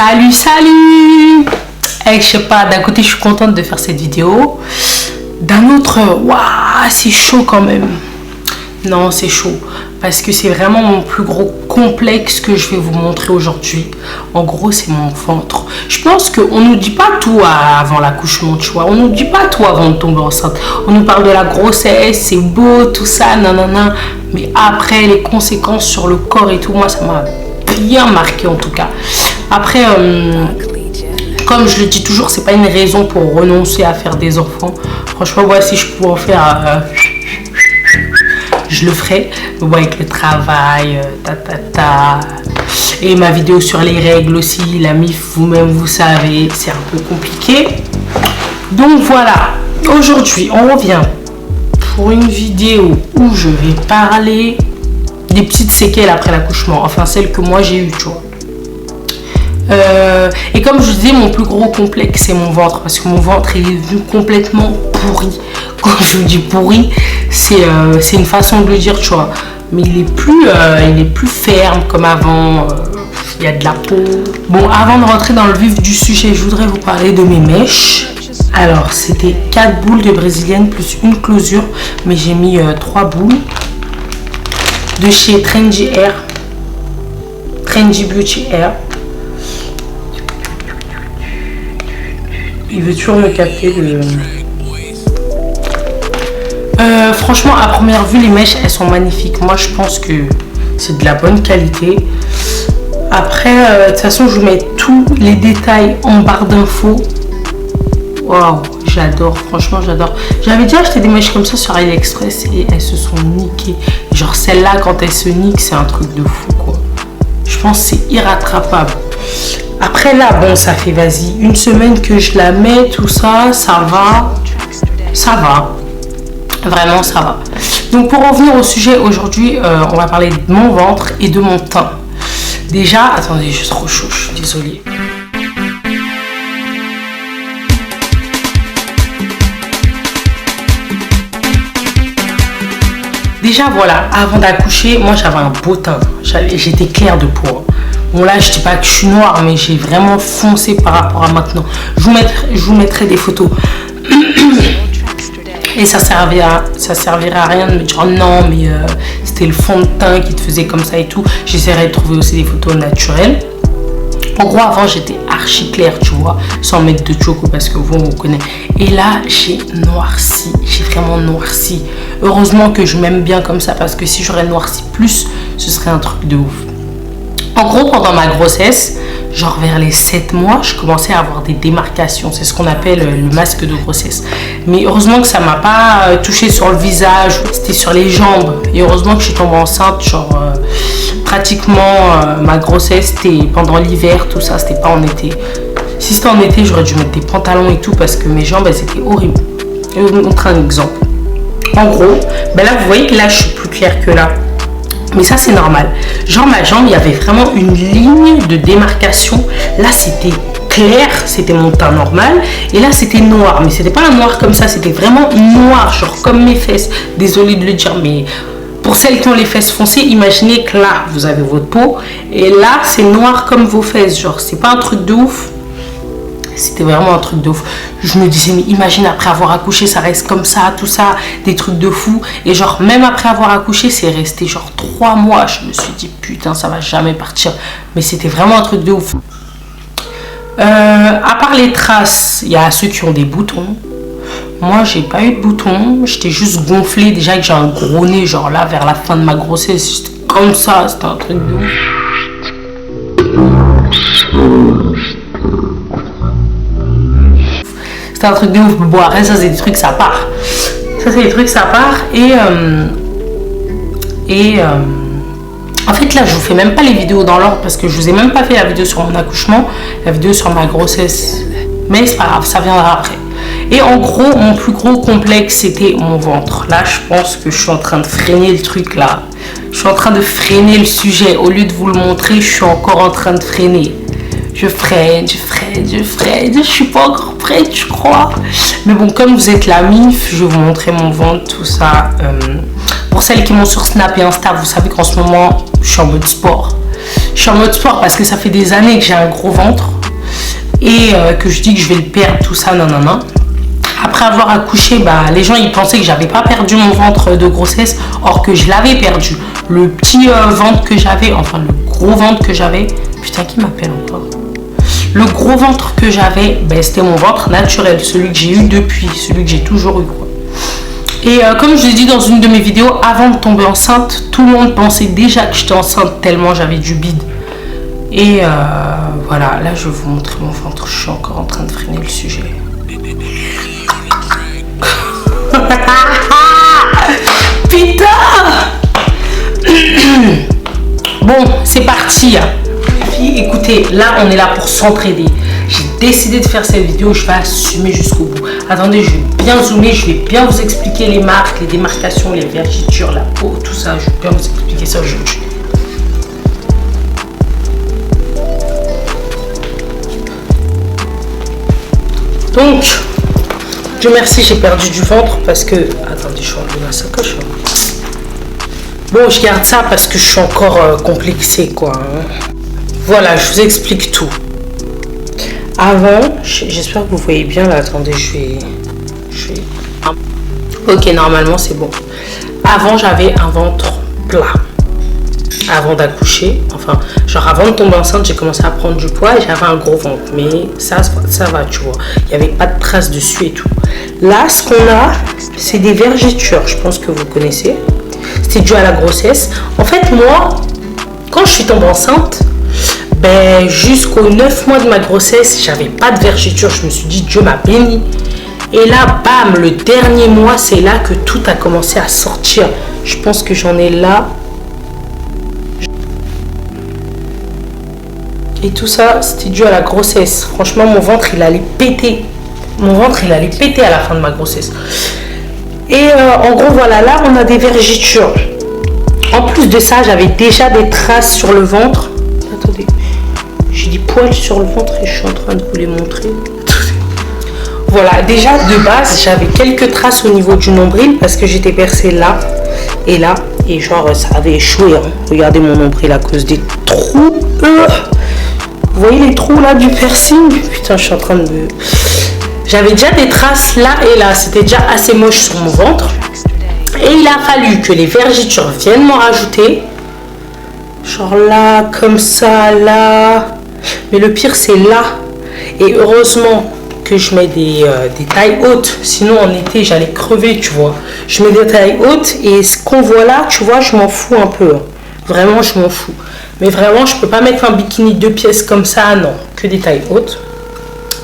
Salut, salut. Je sais pas, d'un côté je suis contente de faire cette vidéo, d'un autre, waouh, c'est chaud quand même. Non, c'est chaud parce que c'est vraiment mon plus gros complexe que je vais vous montrer aujourd'hui. En gros, c'est mon ventre. Je pense qu'on nous dit pas tout avant l'accouchement, tu vois. On nous dit pas tout avant de tomber enceinte. On nous parle de la grossesse, c'est beau, tout ça, nanana. Mais après, les conséquences sur le corps et tout, moi, ça m'a bien marqué en tout cas. Après, comme je le dis toujours, c'est pas une raison pour renoncer à faire des enfants. Franchement, moi, si je pouvais en faire, je le ferais. Mais bon, avec le travail, et ma vidéo sur les règles aussi, la MIF, vous-même, vous savez, c'est un peu compliqué. Donc voilà, aujourd'hui, on revient pour une vidéo où je vais parler des petites séquelles après l'accouchement. Enfin, celles que moi, j'ai eues, tu vois. Et comme je vous disais, mon plus gros complexe c'est mon ventre, parce que mon ventre il est devenu complètement pourri. Quand je vous dis pourri, c'est une façon de le dire, tu vois, mais il est plus ferme comme avant. Il y a de la peau. Bon, avant de rentrer dans le vif du sujet, je voudrais vous parler de mes mèches. Alors, c'était 4 boules de brésilienne plus une closure, mais j'ai mis 3 boules de chez Trendy Beauty Hair. Il veut toujours me capter le... franchement, à première vue, les mèches, elles sont magnifiques. Moi, je pense que c'est de la bonne qualité. Après, de toute façon, je vous mets tous les détails en barre d'infos. Waouh, j'adore. Franchement, j'adore. J'avais déjà acheté des mèches comme ça sur AliExpress et elles se sont niquées. Genre, celle-là, quand elle se nique, c'est un truc de fou, quoi. Je pense que c'est irrattrapable. Après là, bon, ça fait, vas-y, une semaine que je la mets, tout ça, ça va. Ça va. Vraiment, ça va. Donc, pour revenir au sujet, aujourd'hui, on va parler de mon ventre et de mon teint. Déjà, attendez, je suis trop chaud, je suis désolée. Déjà, voilà, avant d'accoucher, moi, j'avais un beau teint. J'étais claire de peau. Bon là, je dis pas que je suis noire, mais j'ai vraiment foncé par rapport à maintenant. Je vous mettrai des photos. Et ça servirait à rien de me dire non, mais c'était le fond de teint qui te faisait comme ça et tout. J'essaierai de trouver aussi des photos naturelles. En gros, avant, j'étais archi claire, tu vois, sans mettre de choco parce que vous connaissez. Et là, j'ai noirci. J'ai vraiment noirci. Heureusement que je m'aime bien comme ça parce que si j'aurais noirci plus, ce serait un truc de ouf. En gros, pendant ma grossesse, genre vers les 7 mois, je commençais à avoir des démarcations. C'est ce qu'on appelle le masque de grossesse. Mais heureusement que ça m'a pas touché sur le visage, c'était sur les jambes. Et heureusement que je suis tombée enceinte, genre pratiquement ma grossesse, c'était pendant l'hiver, tout ça, c'était pas en été. Si c'était en été, j'aurais dû mettre des pantalons et tout parce que mes jambes, elles étaient horribles. Je vais vous montrer un exemple. En gros, ben là, vous voyez que là, je suis plus claire que là. Mais ça, c'est normal. Genre, ma jambe, il y avait vraiment une ligne de démarcation. Là, c'était clair, c'était mon teint normal. Et là, c'était noir. Mais c'était pas un noir comme ça, c'était vraiment noir, genre comme mes fesses. Désolée de le dire, mais pour celles qui ont les fesses foncées, imaginez que là, vous avez votre peau. Et là, c'est noir comme vos fesses. Genre, c'est pas un truc de ouf. C'était vraiment un truc de ouf. Je me disais, mais imagine après avoir accouché, ça reste comme ça, tout ça, des trucs de fou. Et genre, même après avoir accouché, c'est resté genre 3 mois. Je me suis dit, putain, ça va jamais partir. Mais c'était vraiment un truc de ouf. À part les traces, il y a ceux qui ont des boutons. Moi, j'ai pas eu de boutons. J'étais juste gonflée. Déjà que j'ai un gros nez, genre là, vers la fin de ma grossesse, j'étais comme ça. C'était un truc de ouf. C'est un truc de ouf. Bon, après, ça, c'est des trucs, ça part. Ça, c'est des trucs, ça part. En fait, là, je vous fais même pas les vidéos dans l'ordre parce que je vous ai même pas fait la vidéo sur mon accouchement, la vidéo sur ma grossesse. Mais c'est pas grave, ça viendra après. Et en gros, mon plus gros complexe, c'était mon ventre. Là, je pense que je suis en train de freiner le truc, là. Je suis en train de freiner le sujet. Au lieu de vous le montrer, je suis encore en train de freiner. Je freine, je suis pas encore prête, je crois. Mais bon, comme vous êtes la MIF, je vais vous montrer mon ventre, tout ça. Pour celles qui m'ont sur Snap et Insta, vous savez qu'en ce moment, je suis en mode sport. je suis en mode sport parce que ça fait des années que j'ai un gros ventre et que je dis que je vais le perdre, tout ça, non. Après avoir accouché, bah, les gens ils pensaient que j'avais pas perdu mon ventre de grossesse, or que je l'avais perdu. Le petit ventre que j'avais, enfin le gros ventre que j'avais, putain qui m'appelle encore? Le gros ventre que j'avais, ben, c'était mon ventre naturel, celui que j'ai eu depuis, celui que j'ai toujours eu, quoi. Et comme je l'ai dit dans une de mes vidéos, avant de tomber enceinte, tout le monde pensait déjà que j'étais enceinte tellement j'avais du bide. Et voilà, là je vais vous montrer mon ventre, je suis encore en train de freiner le sujet. Putain. Bon, c'est parti. Les filles, écoutez, là on est là pour s'entraider. J'ai décidé de faire cette vidéo, je vais assumer jusqu'au bout. Attendez, je vais bien zoomer, je vais bien vous expliquer les marques, les démarcations, les vergetures, la peau, tout ça. Je vais bien vous expliquer ça aujourd'hui. Donc, Dieu merci, j'ai perdu du ventre parce que... Attendez, je vais enlever ma sacoche. Bon, je garde ça parce que je suis encore complexée, quoi. Voilà, je vous explique tout. Avant, j'espère que vous voyez bien là. Attendez, je vais... Ok, normalement c'est bon. Avant, j'avais un ventre plat. Avant d'accoucher, enfin, genre avant de tomber enceinte, j'ai commencé à prendre du poids et j'avais un gros ventre. Mais ça va, tu vois. Il n'y avait pas de traces dessus et tout. Là, ce qu'on a, c'est des vergetures. Je pense que vous connaissez. C'était dû à la grossesse. En fait, moi, quand je suis tombée enceinte, ben, jusqu'aux 9 mois de ma grossesse, j'avais pas de vergetures. Je me suis dit, Dieu m'a béni. Et là, bam, le dernier mois, c'est là que tout a commencé à sortir. Je pense que j'en ai là. Et tout ça, c'était dû à la grossesse. Franchement, mon ventre, il allait péter. Mon ventre, il allait péter à la fin de ma grossesse. Et en gros, voilà, là, on a des vergetures. En plus de ça, j'avais déjà des traces sur le ventre. Attendez. J'ai des poils sur le ventre et je suis en train de vous les montrer. Voilà, déjà de base, j'avais quelques traces au niveau du nombril parce que j'étais percée là et là. Et genre, ça avait échoué. Hein. Regardez mon nombril à cause des trous. Vous voyez les trous là du piercing? Putain, je suis en train de... J'avais déjà des traces là et là. C'était déjà assez moche sur mon ventre. Et il a fallu que les vergetures viennent m'en rajouter. Genre là, comme ça, là. Mais le pire, c'est là. Et heureusement que je mets des tailles hautes. Sinon, en été, j'allais crever, tu vois. Je mets des tailles hautes. Et ce qu'on voit là, tu vois, je m'en fous un peu. Vraiment, je m'en fous. Mais vraiment, je peux pas mettre un bikini 2 pièces comme ça. Non, que des tailles hautes.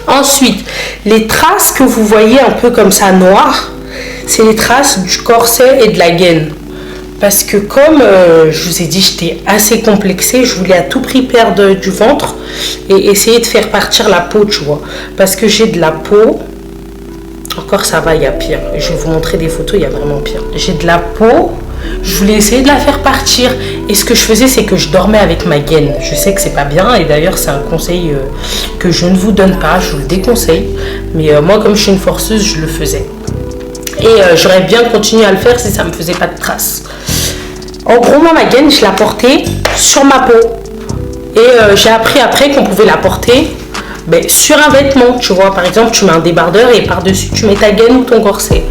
Ensuite, les traces que vous voyez un peu comme ça, noires, c'est les traces du corset et de la gaine. Parce que comme je vous ai dit, j'étais assez complexée, je voulais à tout prix perdre du ventre et essayer de faire partir la peau, tu vois. Parce que j'ai de la peau, encore ça va, il y a pire. Je vais vous montrer des photos, il y a vraiment pire. J'ai de la peau, je voulais essayer de la faire partir. Et ce que je faisais, c'est que je dormais avec ma gaine. Je sais que c'est pas bien et d'ailleurs c'est un conseil que je ne vous donne pas, je vous le déconseille. Mais moi, comme je suis une forceuse, je le faisais. Et j'aurais bien continué à le faire si ça me faisait pas de traces. En gros, moi, ma gaine, je la portais sur ma peau. Et j'ai appris après qu'on pouvait la porter sur un vêtement, tu vois. Par exemple, tu mets un débardeur et par-dessus, tu mets ta gaine ou ton corset.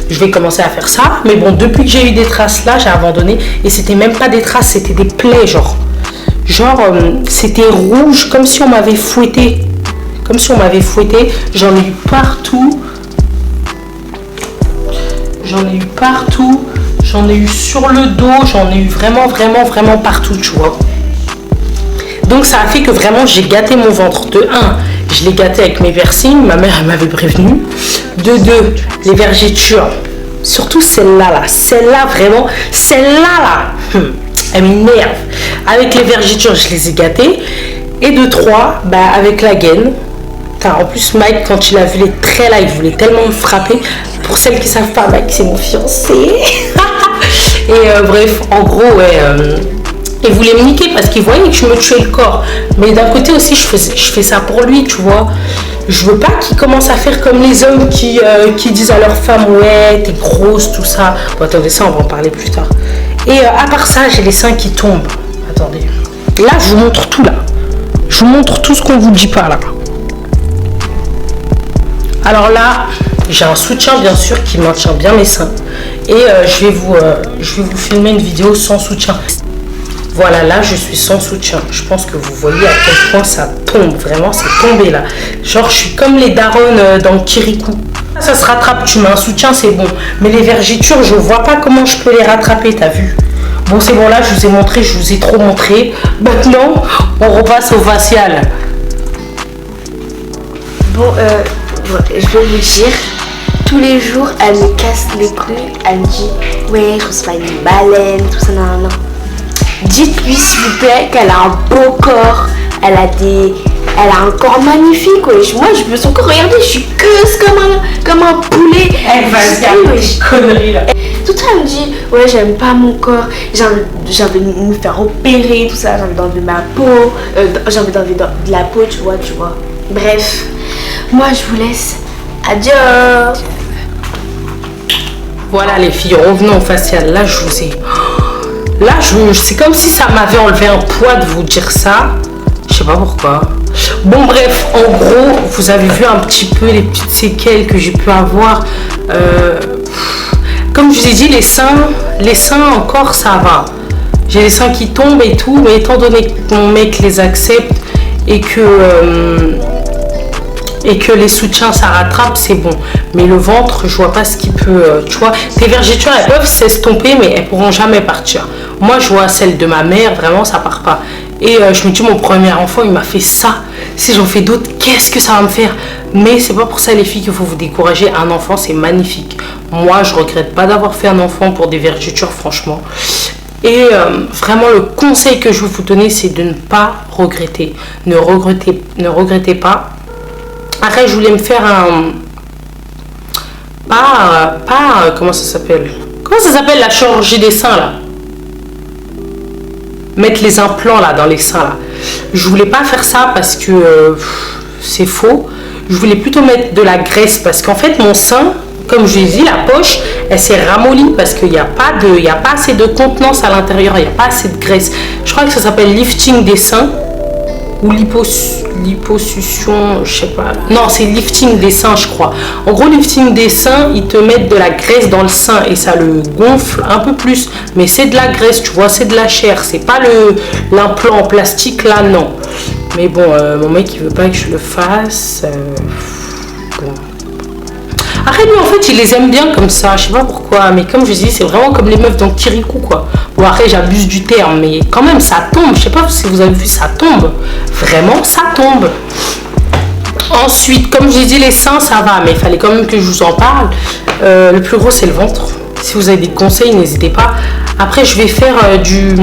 Je vais commencer à faire ça. Mais bon, depuis que j'ai eu des traces là, j'ai abandonné. Et c'était même pas des traces, c'était des plaies, genre. Genre, c'était rouge, comme si on m'avait fouetté. Comme si on m'avait fouetté. J'en ai eu partout. J'en ai eu partout, j'en ai eu sur le dos, j'en ai eu vraiment partout, tu vois. Donc ça a fait que vraiment j'ai gâté mon ventre. De 1, je l'ai gâté avec mes piercings, ma mère elle m'avait prévenu. De 2, les vergetures, surtout celle-là, celle-là vraiment, celle-là, elle m'énerve. Avec les vergetures, je les ai gâtées. Et de 3, avec la gaine. En plus, Mike, quand il a vu les traits là, il voulait tellement me frapper. Pour celles qui ne savent pas, Mike, c'est mon fiancé. Et bref, en gros, ouais, il voulait me niquer parce qu'il voyait que je me tuais le corps. Mais d'un côté aussi, je fais ça pour lui, tu vois. Je veux pas qu'il commence à faire comme les hommes qui disent à leur femme, ouais, t'es grosse, tout ça. Bon, attendez, ça, on va en parler plus tard. Et à part ça, j'ai les seins qui tombent. Attendez. Là, je vous montre tout là. Je vous montre tout ce qu'on vous dit pas là. Alors là, j'ai un soutien bien sûr qui maintient bien mes seins. Et je vais vous filmer une vidéo sans soutien. Voilà, là je suis sans soutien. Je pense que vous voyez à quel point ça tombe. Vraiment, c'est tombé là. Genre, je suis comme les darons dans Kirikou. Ça se rattrape, tu mets un soutien, c'est bon. Mais les vergetures, je vois pas comment je peux les rattraper, t'as vu? Bon, c'est bon, là, je vous ai montré, je vous ai trop montré. Maintenant, on repasse au facial. Bon, je vais vous dire, tous les jours, elle me casse les couilles. Elle me dit, ouais, je ressemble à une baleine, tout ça, non, non. Dites-lui, s'il vous plaît, qu'elle a un beau corps. Elle a un corps magnifique, ouais. Moi, je me sens encore, regardez, je suis queuse comme un poulet. Elle va se faire des conneries là. Tout ça, elle me dit, ouais, j'aime pas mon corps, j'ai envie de me faire opérer, tout ça, j'ai envie d'enlever ma peau, j'ai envie d'enlever de la peau, tu vois. Bref, moi, je vous laisse. Adieu. Voilà les filles, revenons au facial. Là, je vous ai... Là, c'est comme si ça m'avait enlevé un poids de vous dire ça. Je sais pas pourquoi. Bon, bref, en gros, vous avez vu un petit peu les petites séquelles que j'ai pu avoir. Comme je vous ai dit, les seins encore, ça va. J'ai les seins qui tombent et tout, mais étant donné que mon mec les accepte et que les soutiens ça rattrape, c'est bon. Mais le ventre, je vois pas ce qui peut, tu vois, tes vergetures elles peuvent s'estomper mais elles pourront jamais partir. Moi je vois celle de ma mère, vraiment ça part pas. Et je me dis, mon premier enfant il m'a fait ça, si j'en fais d'autres, qu'est-ce que ça va me faire? Mais c'est pas pour ça les filles qu'il faut vous décourager. Un enfant c'est magnifique. Moi je regrette pas d'avoir fait un enfant pour des vergetures, franchement. Et vraiment le conseil que je veux vous donner, c'est de ne pas regretter. Ne regrettez pas. Après, je voulais me faire un... comment ça s'appelle? Comment ça s'appelle la chirurgie des seins, là? Mettre les implants, là, dans les seins, là. Je voulais pas faire ça parce que c'est faux. Je voulais plutôt mettre de la graisse parce qu'en fait, mon sein, comme je l'ai dit, la poche, elle s'est ramollie parce qu'il n'y a pas assez de contenance à l'intérieur. Il n'y a pas assez de graisse. Je crois que ça s'appelle lifting des seins. Ou liposuction, je sais pas. Non, c'est lifting des seins, je crois. En gros, lifting des seins, ils te mettent de la graisse dans le sein et ça le gonfle un peu plus. Mais c'est de la graisse, tu vois, c'est de la chair. C'est pas l'implant en plastique, là, non. Mais bon, mon mec, il veut pas que je le fasse. Bon. Après, lui, en fait, il les aime bien comme ça. Je sais pas pourquoi. Mais comme je dis, c'est vraiment comme les meufs dans Kirikou, quoi. Bon, après, j'abuse du terme. Mais quand même, ça tombe. Je sais pas si vous avez vu, ça tombe. Vraiment, ça tombe. Ensuite, comme j'ai dit, les seins, ça va. Mais il fallait quand même que je vous en parle. Le plus gros, c'est le ventre. Si vous avez des conseils, n'hésitez pas. Après, je vais faire du...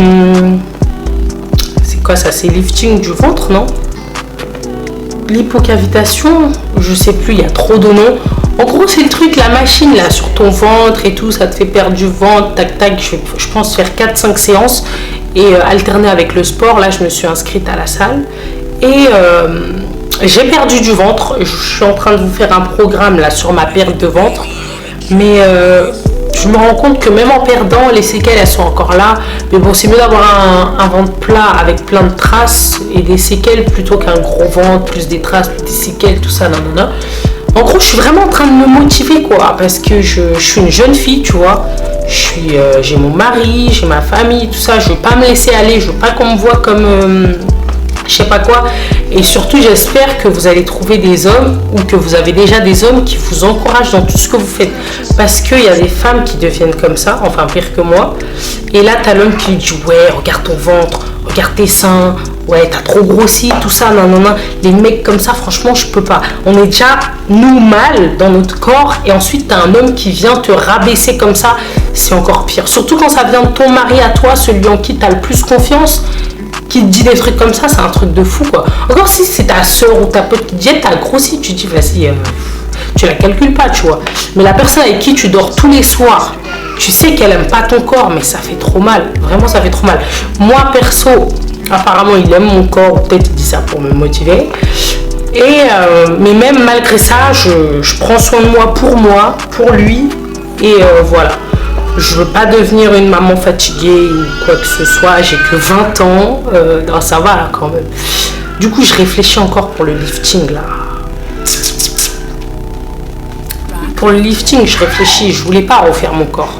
C'est quoi ça? C'est lifting du ventre, non? L'hypocavitation, je sais plus, il y a trop de noms. En gros, c'est le truc, la machine là sur ton ventre et tout, ça te fait perdre du ventre, tac tac. Je pense faire 4-5 séances et alterner avec le sport. Là, je me suis inscrite à la salle et j'ai perdu du ventre. Je suis en train de vous faire un programme là sur ma perte de ventre, mais je me rends compte que même en perdant, les séquelles elles sont encore là. Mais bon, c'est mieux d'avoir un ventre plat avec plein de traces et des séquelles plutôt qu'un gros ventre plus des traces, plus des séquelles, tout ça, non. En gros, je suis vraiment en train de me motiver, quoi, parce que je suis une jeune fille, tu vois. J'ai mon mari, j'ai ma famille, tout ça. Je veux pas me laisser aller, je veux pas qu'on me voit comme je sais pas quoi. Et surtout, j'espère que vous allez trouver des hommes ou que vous avez déjà des hommes qui vous encouragent dans tout ce que vous faites. Parce qu'il y a des femmes qui deviennent comme ça, enfin pire que moi. Et là, t'as l'homme qui dit, ouais, regarde ton ventre, regarde tes seins, ouais, t'as trop grossi, tout ça, non. Les mecs comme ça, franchement, je peux pas. On est déjà, nous, mal dans notre corps. Et ensuite, t'as un homme qui vient te rabaisser comme ça, c'est encore pire. Surtout quand ça vient de ton mari à toi, celui en qui t'as le plus confiance, qui te dit des trucs comme ça, c'est un truc de fou, quoi. Encore si c'est ta soeur ou ta pote qui te dit, t'as grossi, tu dis, vas-y, tu la calcules pas, tu vois. Mais la personne avec qui tu dors tous les soirs, tu sais qu'elle aime pas ton corps, mais ça fait trop mal. Vraiment, ça fait trop mal. Moi, perso, apparemment, il aime mon corps, ou peut-être il dit ça pour me motiver. Mais même malgré ça, je prends soin de moi, pour lui. Et voilà. Je veux pas devenir une maman fatiguée ou quoi que ce soit. J'ai que 20 ans. Non, ça va là quand même. Du coup, je réfléchis encore pour le lifting là. Pour le lifting, je réfléchis. Je voulais pas refaire mon corps.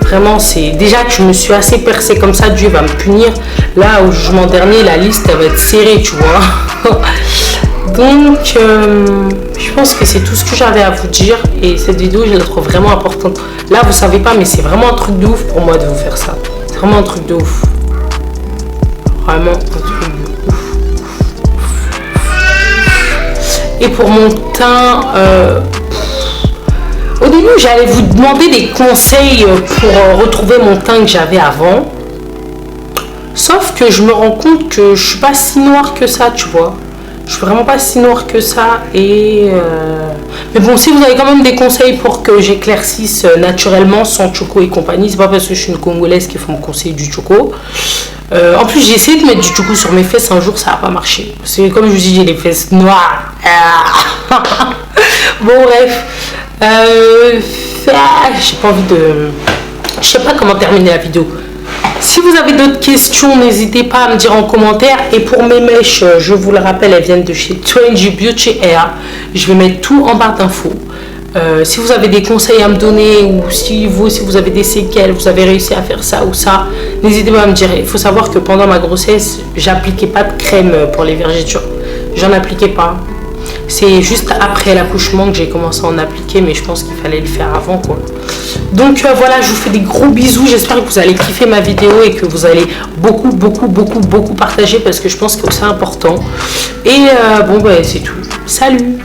Vraiment, c'est déjà que je me suis assez percée comme ça. Dieu va me punir. Là, au jugement dernier, la liste elle va être serrée, tu vois. Donc, je pense que c'est tout ce que j'avais à vous dire. Et cette vidéo, je la trouve vraiment importante. Là, vous savez pas, mais c'est vraiment un truc de ouf pour moi de vous faire ça. C'est vraiment un truc de ouf. Vraiment un truc de ouf. Et pour mon teint, au début, j'allais vous demander des conseils pour retrouver mon teint que j'avais avant. Sauf que je me rends compte que je suis pas si noire que ça, tu vois. Je suis vraiment pas si noire que ça. Et mais bon, si vous avez quand même des conseils pour que j'éclaircisse naturellement sans choco et compagnie, c'est pas parce que je suis une Congolaise qu'il faut me conseiller du choco. En plus, j'ai essayé de mettre du choco sur mes fesses un jour, ça n'a pas marché. Parce que comme je vous dis, j'ai les fesses noires. Bon, bref. J'ai pas envie de... Je sais pas comment terminer la vidéo. Si vous avez d'autres questions, n'hésitez pas à me dire en commentaire. Et pour mes mèches, je vous le rappelle, elles viennent de chez Trendy Beauty Hair. Je vais mettre tout en barre d'infos. Si vous avez des conseils à me donner ou si vous avez des séquelles, vous avez réussi à faire ça ou ça, n'hésitez pas à me dire. Il faut savoir que pendant ma grossesse, j'appliquais pas de crème pour les vergetures. J'en appliquais pas. C'est juste après l'accouchement que j'ai commencé à en appliquer, mais je pense qu'il fallait le faire avant, quoi. Donc voilà, je vous fais des gros bisous. J'espère que vous allez kiffer ma vidéo et que vous allez beaucoup partager parce que je pense que c'est important. Et bon, bah, c'est tout. Salut!